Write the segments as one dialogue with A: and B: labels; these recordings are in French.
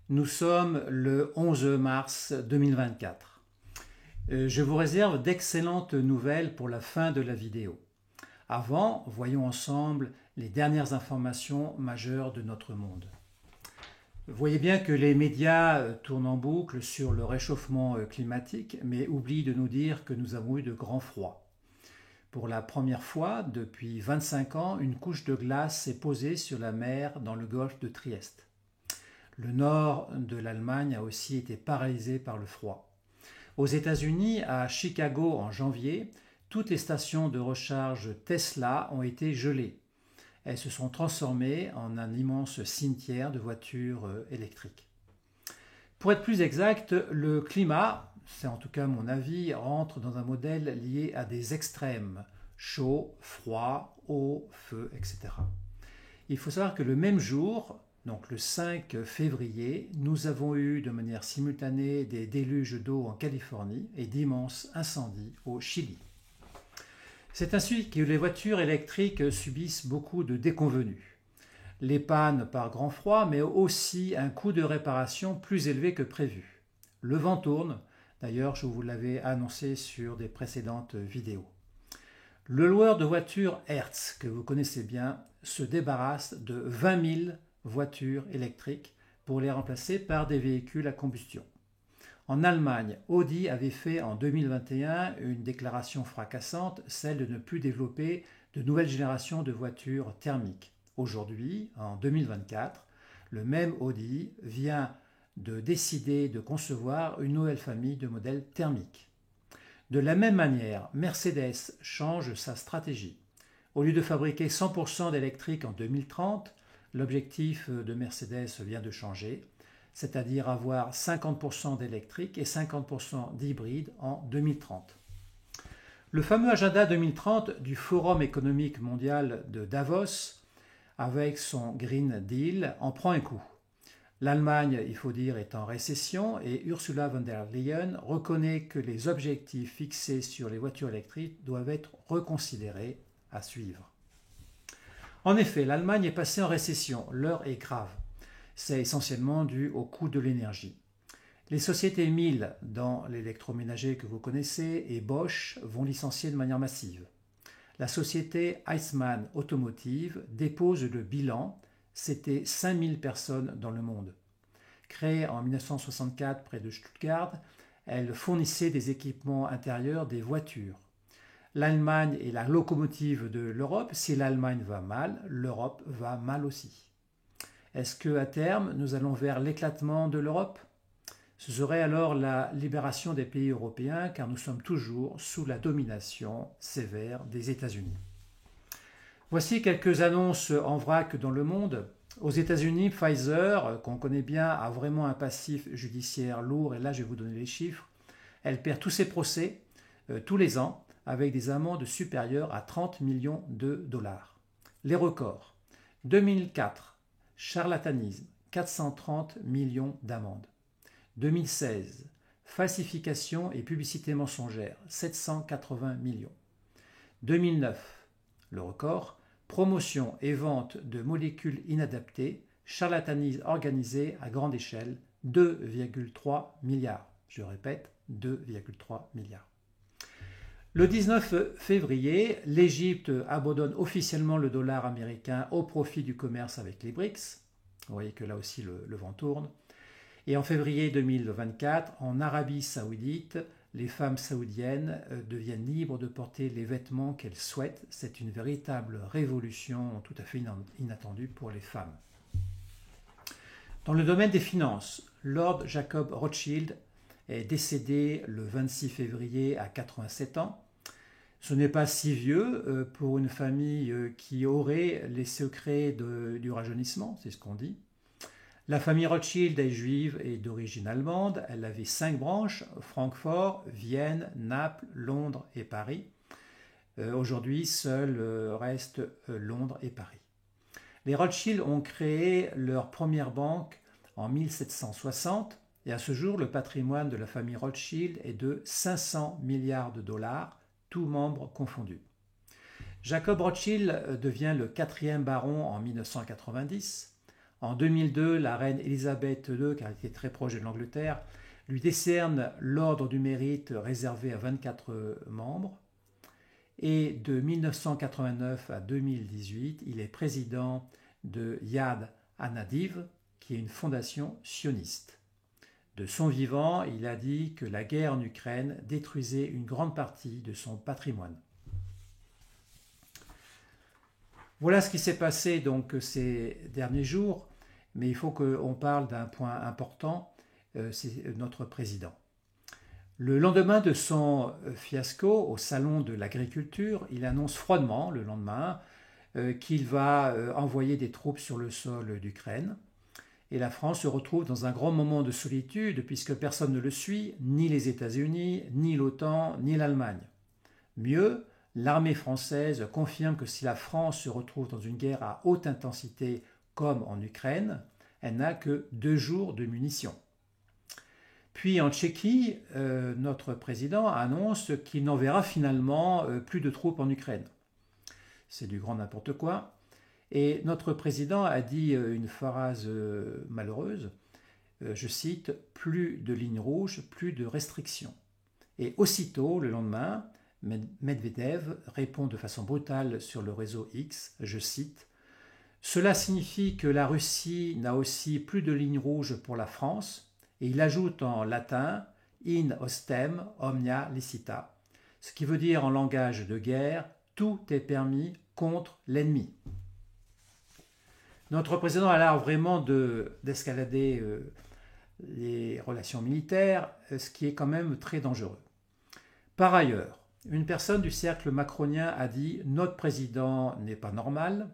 A: Nous sommes le 11 mars 2024. Je vous réserve d'excellentes nouvelles pour la fin de la vidéo. Avant, voyons ensemble les dernières informations majeures de notre monde. Vous voyez bien que les médias tournent en boucle sur le réchauffement climatique, mais oublient de nous dire que nous avons eu de grands froids. Pour la première fois depuis 25 ans, une couche de glace s'est posée sur la mer dans le golfe de Trieste. Le nord de l'Allemagne a aussi été paralysé par le froid. Aux États-Unis, à Chicago en janvier, toutes les stations de recharge Tesla ont été gelées. Elles se sont transformées en un immense cimetière de voitures électriques. Pour être plus exact, le climat, c'est en tout cas mon avis, rentre dans un modèle lié à des extrêmes, chaud, froid, eau, feu, etc. Il faut savoir que le même jour, donc le 5 février, nous avons eu de manière simultanée des déluges d'eau en Californie et d'immenses incendies au Chili. C'est ainsi que les voitures électriques subissent beaucoup de déconvenues. Les pannes par grand froid, mais aussi un coût de réparation plus élevé que prévu. Le vent tourne, d'ailleurs je vous l'avais annoncé sur des précédentes vidéos. Le loueur de voitures Hertz, que vous connaissez bien, se débarrasse de 20 000 voitures électriques pour les remplacer par des véhicules à combustion. En Allemagne, Audi avait fait en 2021 une déclaration fracassante, celle de ne plus développer de nouvelles générations de voitures thermiques. Aujourd'hui, en 2024, le même Audi vient de décider de concevoir une nouvelle famille de modèles thermiques. De la même manière, Mercedes change sa stratégie. Au lieu de fabriquer 100% d'électrique en 2030, l'objectif de Mercedes vient de changer, c'est-à-dire avoir 50% d'électrique et 50% d'hybride en 2030. Le fameux agenda 2030 du Forum économique mondial de Davos, avec son Green Deal, en prend un coup. L'Allemagne, il faut dire, est en récession et Ursula von der Leyen reconnaît que les objectifs fixés sur les voitures électriques doivent être reconsidérés à suivre. En effet, l'Allemagne est passée en récession, l'heure est grave. C'est essentiellement dû au coût de l'énergie. Les sociétés Miele dans l'électroménager que vous connaissez et Bosch vont licencier de manière massive. La société Eissmann Automotive dépose le bilan, c'était 5000 personnes dans le monde. Créée en 1964 près de Stuttgart, elle fournissait des équipements intérieurs des voitures. L'Allemagne est la locomotive de l'Europe. Si l'Allemagne va mal, l'Europe va mal aussi. Est-ce qu'à terme, nous allons vers l'éclatement de l'Europe? Ce serait alors la libération des pays européens, car nous sommes toujours sous la domination sévère des États-Unis. Voici quelques annonces en vrac dans le monde. Aux États-Unis, Pfizer, qu'on connaît bien, a vraiment un passif judiciaire lourd, et là je vais vous donner les chiffres. Elle perd tous ses procès tous les ans, avec des amendes supérieures à 30 millions de dollars. Les records. 2004, charlatanisme, 430 millions d'amendes. 2016, falsification et publicité mensongère, 780 millions. 2009, le record, promotion et vente de molécules inadaptées, charlatanisme organisé à grande échelle, 2,3 milliards. Je répète, 2,3 milliards. Le 19 février, l'Égypte abandonne officiellement le dollar américain au profit du commerce avec les BRICS. Vous voyez que là aussi le vent tourne. Et en février 2024, en Arabie Saoudite, les femmes saoudiennes deviennent libres de porter les vêtements qu'elles souhaitent. C'est une véritable révolution tout à fait inattendue pour les femmes. Dans le domaine des finances, Lord Jacob Rothschild est décédé le 26 février à 87 ans. Ce n'est pas si vieux pour une famille qui aurait les secrets du rajeunissement, c'est ce qu'on dit. La famille Rothschild est juive et d'origine allemande. Elle avait 5 branches, Francfort, Vienne, Naples, Londres et Paris. Aujourd'hui, seul restent Londres et Paris. Les Rothschild ont créé leur première banque en 1760 et à ce jour, le patrimoine de la famille Rothschild est de 500 milliards de dollars, tous membres confondus. Jacob Rothschild devient le 4e baron en 1990. En 2002, la reine Elisabeth II, car elle était très proche de l'Angleterre, lui décerne l'Ordre du Mérite réservé à 24 membres. Et de 1989 à 2018, il est président de Yad Hanadiv, qui est une fondation sioniste. De son vivant, il a dit que la guerre en Ukraine détruisait une grande partie de son patrimoine. Voilà ce qui s'est passé donc ces derniers jours, mais il faut qu'on parle d'un point important, c'est notre président. Le lendemain de son fiasco au salon de l'agriculture, il annonce froidement le lendemain qu'il va envoyer des troupes sur le sol d'Ukraine. Et la France se retrouve dans un grand moment de solitude puisque personne ne le suit, ni les États-Unis, ni l'OTAN, ni l'Allemagne. Mieux, l'armée française confirme que si la France se retrouve dans une guerre à haute intensité comme en Ukraine, elle n'a que 2 jours de munitions. Puis en Tchéquie, notre président annonce qu'il n'enverra finalement plus de troupes en Ukraine. C'est du grand n'importe quoi. Et notre président a dit une phrase malheureuse, je cite, « plus de lignes rouges, plus de restrictions ». Et aussitôt, le lendemain, Medvedev répond de façon brutale sur le réseau X, je cite, « Cela signifie que la Russie n'a aussi plus de lignes rouges pour la France ». Et il ajoute en latin « in hostem omnia licita », ce qui veut dire en langage de guerre « tout est permis contre l'ennemi ». Notre président a l'air vraiment d'escalader les relations militaires, ce qui est quand même très dangereux. Par ailleurs, une personne du cercle macronien a dit « Notre président n'est pas normal ».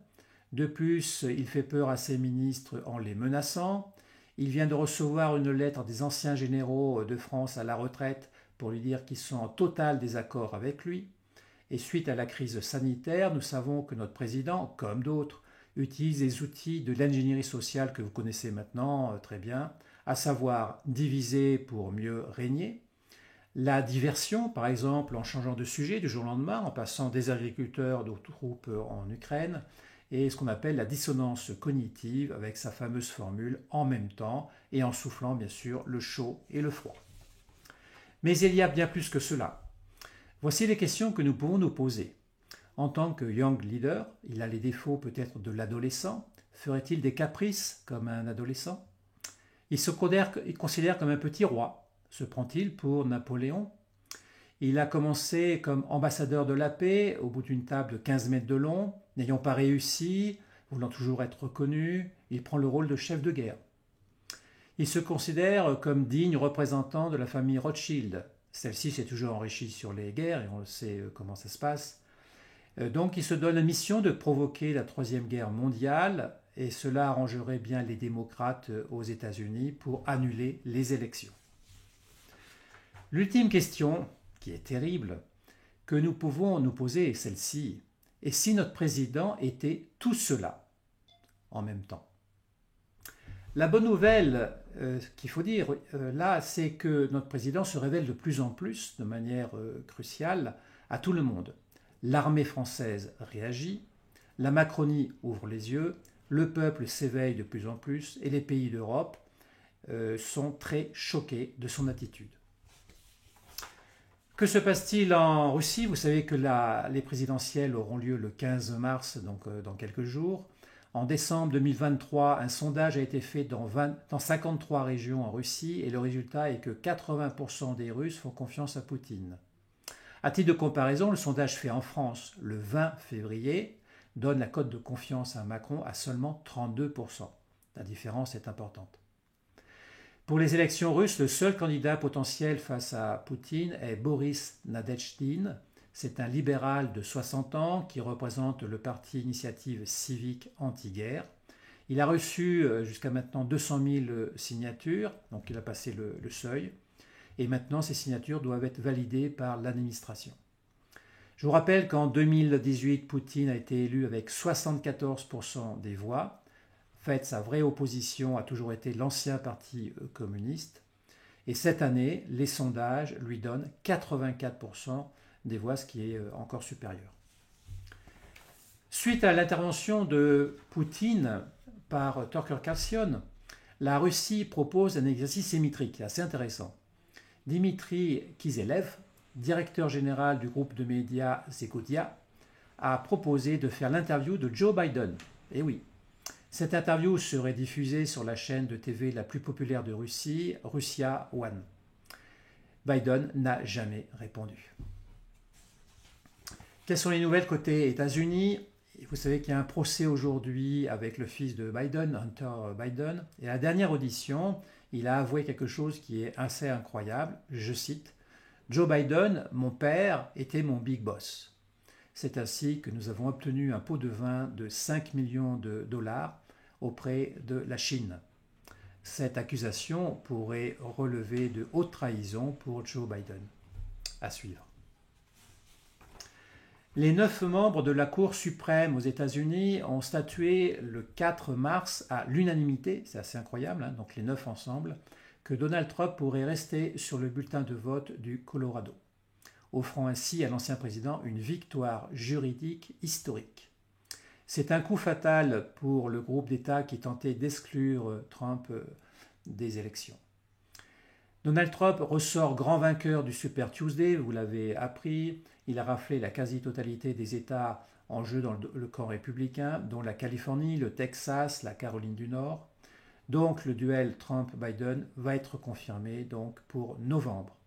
A: De plus, il fait peur à ses ministres en les menaçant. Il vient de recevoir une lettre des anciens généraux de France à la retraite pour lui dire qu'ils sont en total désaccord avec lui. Et suite à la crise sanitaire, nous savons que notre président, comme d'autres, utilise les outils de l'ingénierie sociale que vous connaissez maintenant très bien, à savoir diviser pour mieux régner. La diversion, par exemple, en changeant de sujet du jour au lendemain, en passant des agriculteurs aux troupes en Ukraine, et ce qu'on appelle la dissonance cognitive avec sa fameuse formule « en même temps » et en soufflant bien sûr le chaud et le froid. Mais il y a bien plus que cela. Voici les questions que nous pouvons nous poser. En tant que young leader, il a les défauts peut-être de l'adolescent. Ferait-il des caprices comme un adolescent? Il se considère comme un petit roi. Se prend-il pour Napoléon? Il a commencé comme ambassadeur de la paix au bout d'une table de 15 mètres de long. N'ayant pas réussi, voulant toujours être reconnu, il prend le rôle de chef de guerre. Il se considère comme digne représentant de la famille Rothschild. Celle-ci s'est toujours enrichie sur les guerres et on sait comment ça se passe. Donc il se donne la mission de provoquer la Troisième Guerre mondiale et cela arrangerait bien les démocrates aux États-Unis pour annuler les élections. L'ultime question, qui est terrible, que nous pouvons nous poser est celle-ci. Et si notre président était tout cela en même temps? La bonne nouvelle qu'il faut dire là, c'est que notre président se révèle de plus en plus, de manière cruciale, à tout le monde. L'armée française réagit, la Macronie ouvre les yeux, le peuple s'éveille de plus en plus et les pays d'Europe sont très choqués de son attitude. Que se passe-t-il en Russie? Vous savez que les présidentielles auront lieu le 15 mars, donc dans quelques jours. En décembre 2023, un sondage a été fait dans 53 régions en Russie et le résultat est que 80% des Russes font confiance à Poutine. À titre de comparaison, le sondage fait en France le 20 février donne la cote de confiance à Macron à seulement 32%. La différence est importante. Pour les élections russes, le seul candidat potentiel face à Poutine est Boris Nadezhdin. C'est un libéral de 60 ans qui représente le parti Initiative civique anti-guerre. Il a reçu jusqu'à maintenant 200 000 signatures, donc il a passé le seuil. Et maintenant, ces signatures doivent être validées par l'administration. Je vous rappelle qu'en 2018, Poutine a été élu avec 74% des voix. En fait, sa vraie opposition a toujours été l'ancien parti communiste. Et cette année, les sondages lui donnent 84% des voix, ce qui est encore supérieur. Suite à l'intervention de Poutine par Tucker Carlson, la Russie propose un exercice symétrique assez intéressant. Dimitri Kiselev, directeur général du groupe de médias Zegodia, a proposé de faire l'interview de Joe Biden. Et oui, cette interview serait diffusée sur la chaîne de TV la plus populaire de Russie, Russia One. Biden n'a jamais répondu. Quelles sont les nouvelles côté États-Unis? Vous savez qu'il y a un procès aujourd'hui avec le fils de Biden, Hunter Biden. Et à la dernière audition, il a avoué quelque chose qui est assez incroyable. Je cite, « Joe Biden, mon père, était mon big boss. C'est ainsi que nous avons obtenu un pot de vin de 5 millions de dollars auprès de la Chine. » Cette accusation pourrait relever de haute trahison pour Joe Biden. À suivre. Les 9 membres de la Cour suprême aux États-Unis ont statué le 4 mars à l'unanimité, c'est assez incroyable, hein, donc les 9 ensemble, que Donald Trump pourrait rester sur le bulletin de vote du Colorado, offrant ainsi à l'ancien président une victoire juridique historique. C'est un coup fatal pour le groupe d'États qui tentait d'exclure Trump des élections. Donald Trump ressort grand vainqueur du Super Tuesday, vous l'avez appris. Il a raflé la quasi-totalité des États en jeu dans le camp républicain, dont la Californie, le Texas, la Caroline du Nord. Donc le duel Trump-Biden va être confirmé donc, pour novembre.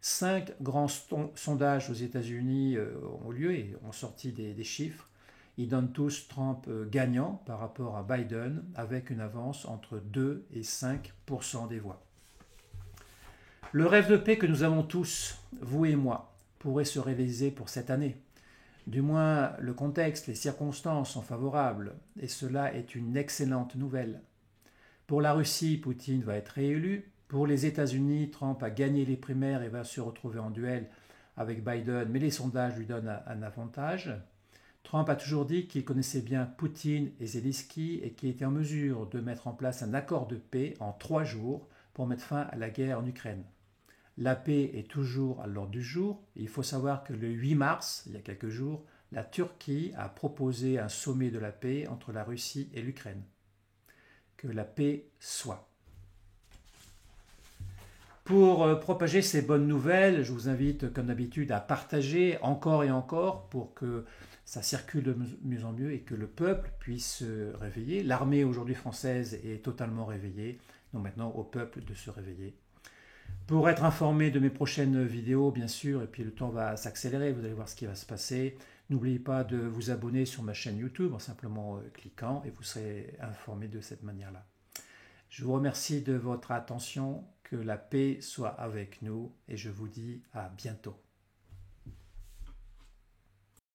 A: 5 grands sondages aux États-Unis ont lieu et ont sorti des chiffres. Ils donnent tous Trump gagnant par rapport à Biden, avec une avance entre 2 et 5% des voix. Le rêve de paix que nous avons tous, vous et moi, pourrait se réaliser pour cette année. Du moins, le contexte, les circonstances sont favorables, et cela est une excellente nouvelle. Pour la Russie, Poutine va être réélu. Pour les États-Unis, Trump a gagné les primaires et va se retrouver en duel avec Biden, mais les sondages lui donnent un avantage. Trump a toujours dit qu'il connaissait bien Poutine et Zelensky et qu'il était en mesure de mettre en place un accord de paix en 3 jours pour mettre fin à la guerre en Ukraine. La paix est toujours à l'ordre du jour. Il faut savoir que le 8 mars, il y a quelques jours, la Turquie a proposé un sommet de la paix entre la Russie et l'Ukraine. Que la paix soit. Pour propager ces bonnes nouvelles, je vous invite comme d'habitude à partager encore et encore pour que ça circule de mieux en mieux et que le peuple puisse se réveiller. L'armée aujourd'hui française est totalement réveillée, donc maintenant au peuple de se réveiller. Pour être informé de mes prochaines vidéos, bien sûr, et puis le temps va s'accélérer, vous allez voir ce qui va se passer. N'oubliez pas de vous abonner sur ma chaîne YouTube en simplement cliquant et vous serez informé de cette manière-là. Je vous remercie de votre attention, que la paix soit avec nous et je vous dis à bientôt.